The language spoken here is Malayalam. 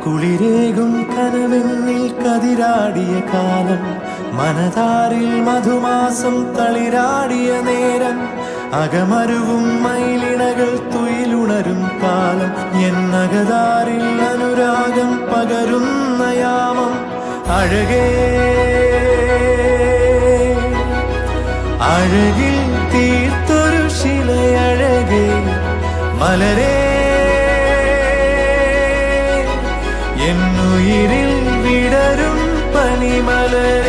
കുളിരേകും കനവെന്നിൽ കതിരാടിയ കാലം, മനതാരിൽ മധുമാസം തളിരാടിയ നേരം, അകമരുവും മയിലിണകൾ തുയിലുണരും കാലം, എന്നകതാരിൽ അനുരാഗം പകരുന്ന യാമം. അഴകേ അഴകിൽ തീർത്തൊരു ശിലയഴകേ, മലരേ എന്നുയിരിൽ വിടരും പനിമലർ.